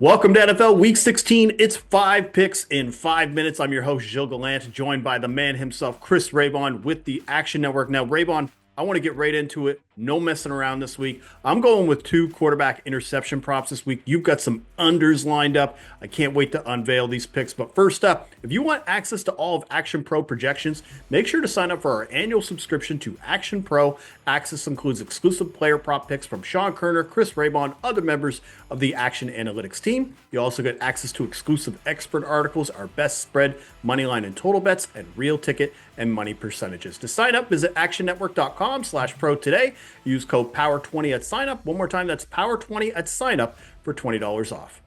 Welcome to NFL Week 16. It's 5 picks in 5 minutes. I'm your host, Gilles Gallant, joined by the man himself, Chris Raybon, with the Action Network. Now, Raybon, I want to get right into it. No messing around this week. I'm going with 2 quarterback interception props this week. You've got some unders lined up. I can't wait to unveil these picks. But first up, if you want access to all of Action Pro projections, make sure to sign up for our annual subscription to Action Pro. Access includes exclusive player prop picks from Sean Kerner, Chris Raybon, other members of the Action Analytics team. You also get access to exclusive expert articles, our best spread, money line, and total bets, and real ticket and money percentages. To sign up, visit actionnetwork.com/pro today. Use code POWER20 at sign up. One more time, that's POWER20 at sign up for $20 off.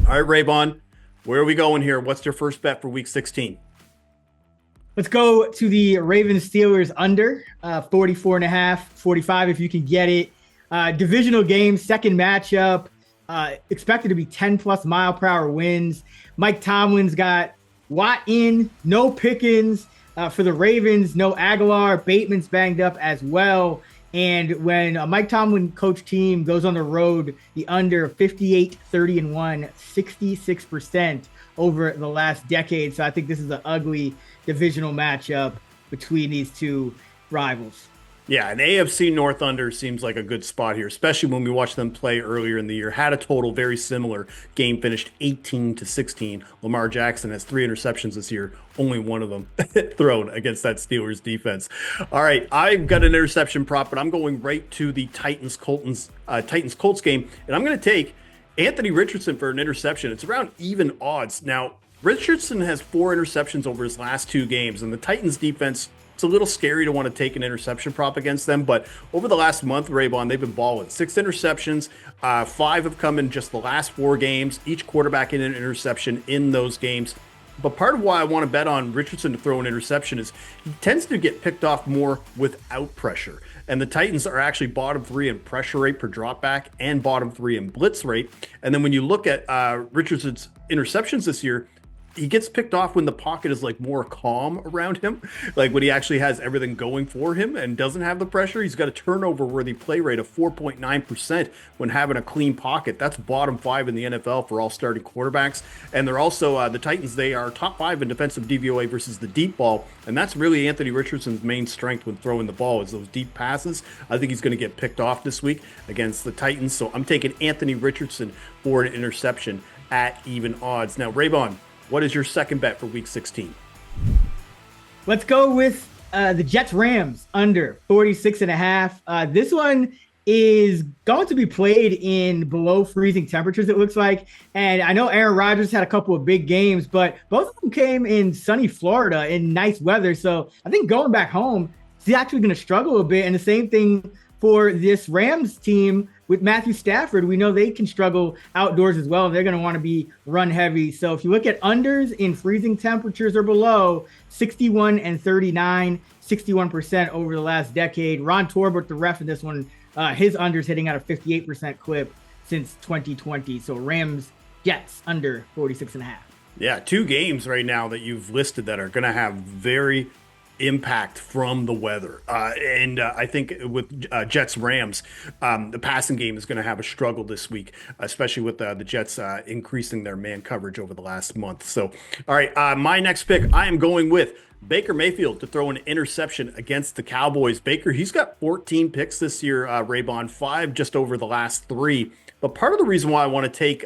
All right, Raybon, where are we going here? What's your first bet for week 16? Let's go to the Ravens Steelers under 44.5, 45 if you can get it. Divisional game, second matchup, expected to be 10 plus mile per hour winds. Mike Tomlin's got Watt in, no Pickens for the Ravens, no Aguilar. Bateman's banged up as well. And when a Mike Tomlin coach team goes on the road, the under 58, 30 and 1, 66% over the last decade. So I think this is an ugly divisional matchup between these two rivals. Yeah, an AFC North under seems like a good spot here, especially when we watched them play earlier in the year. Had a total very similar. Game finished 18-16. Lamar Jackson has 3 interceptions this year, only one of them thrown against that Steelers defense. All right, I've got an interception prop, but I'm going right to the Titans-Colts game, and I'm going to take Anthony Richardson for an interception. It's around even odds. Now, Richardson has 4 interceptions over his last 2 games, and the Titans defense, it's a little scary to want to take an interception prop against them, but over the last month, Raybon, they've been balling. 6 interceptions, 5 have come in just the last 4 games, each quarterback in an interception in those games. But part of why I want to bet on Richardson to throw an interception is he tends to get picked off more without pressure. And the Titans are actually bottom 3 in pressure rate per dropback and bottom 3 in blitz rate. And then when you look at Richardson's interceptions this year, he gets picked off when the pocket is like more calm around him, like when he actually has everything going for him and doesn't have the pressure. He's got a turnover worthy play rate of 4.9% when having a clean pocket. That's bottom 5 in the NFL for all starting quarterbacks. And they're also the Titans, they are top 5 in defensive DVOA versus the deep ball. And that's really Anthony Richardson's main strength when throwing the ball is those deep passes. I think he's going to get picked off this week against the Titans. So I'm taking Anthony Richardson for an interception at even odds. Now, Raybon, what is your second bet for week 16? Let's go with the Jets-Rams under 46.5. This one is going to be played in below freezing temperatures, it looks like. And I know Aaron Rodgers had a couple of big games, but both of them came in sunny Florida in nice weather. So I think going back home, he's actually going to struggle a bit. And the same thing for this Rams team with Matthew Stafford. We know they can struggle outdoors as well. They're going to want to be run heavy. So if you look at unders in freezing temperatures or below, 61 and 39, 61% over the last decade. Ron Torbert, the ref in this one, his unders hitting at a 58% clip since 2020. So Rams, Jets under 46.5. Yeah, 2 games right now that you've listed that are going to have very impact from the weather. And I think with Jets Rams, the passing game is going to have a struggle this week, especially with the Jets increasing their man coverage over the last month. So, all right, my next pick, I am going with Baker Mayfield to throw an interception against the Cowboys. Baker, he's got 14 picks this year, Raybon, 5 just over the last 3. But part of the reason why I want to take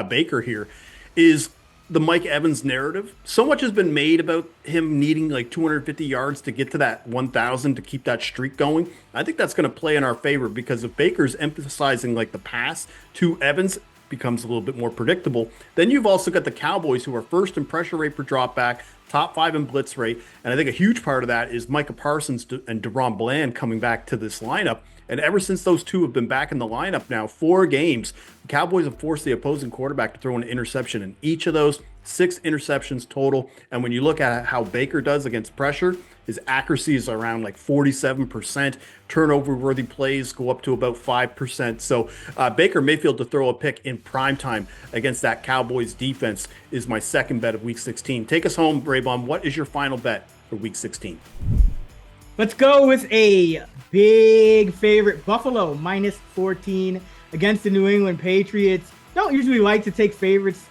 Baker here is the Mike Evans narrative. So much has been made about him needing like 250 yards to get to that 1,000 to keep that streak going. I think that's going to play in our favor because if Baker's emphasizing like the pass to Evans becomes a little bit more predictable, then you've also got the Cowboys who are first in pressure rate per drop back, top 5 in blitz rate. And I think a huge part of that is Micah Parsons and DeRon Bland coming back to this lineup. And ever since those two have been back in the lineup now, 4 games, the Cowboys have forced the opposing quarterback to throw an interception in each of those, 6 interceptions total. And when you look at how Baker does against pressure, his accuracy is around like 47%. Turnover-worthy plays go up to about 5%. So Baker Mayfield to throw a pick in primetime against that Cowboys defense is my second bet of Week 16. Take us home, Raybon. What is your final bet for Week 16? Let's go with a big favorite, Buffalo, minus 14 against the New England Patriots. don't usually like to take favorites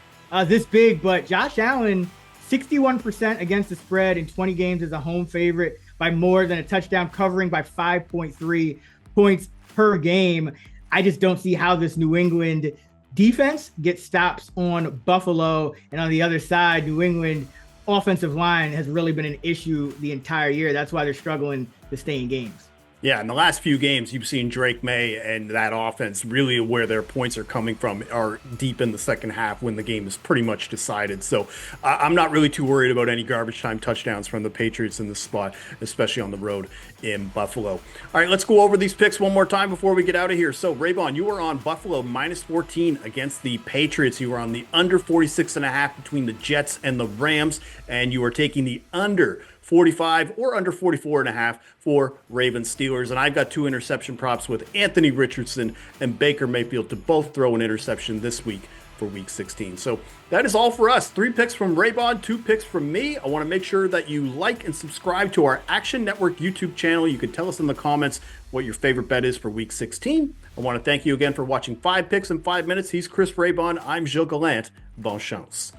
this big, but Josh Allen, 61% against the spread in 20 games as a home favorite by more than a touchdown, covering by 5.3 points per game. I just don't see how this New England defense gets stops on Buffalo. And on the other side, New England offensive line has really been an issue the entire year. That's why they're struggling to stay in games. Yeah, in the last few games, you've seen Drake May and that offense really where their points are coming from are deep in the second half when the game is pretty much decided. So I'm not really too worried about any garbage time touchdowns from the Patriots in this spot, especially on the road in Buffalo. All right, let's go over these picks one more time before we get out of here. So Raybon, you were on Buffalo -14 against the Patriots. You were on the under 46.5 between the Jets and the Rams, and you were taking the under 45 or under 44.5 for Ravens Steelers. And I've got 2 interception props with Anthony Richardson and Baker Mayfield to both throw an interception this week for week 16. So that is all for us. 3 picks from Raybon, 2 picks from me. I want to make sure that you like and subscribe to our Action Network YouTube channel. You can tell us in the comments what your favorite bet is for week 16. I want to thank you again for watching 5 Picks in 5 Minutes. He's Chris Raybon. I'm Gilles Gallant. Bon chance.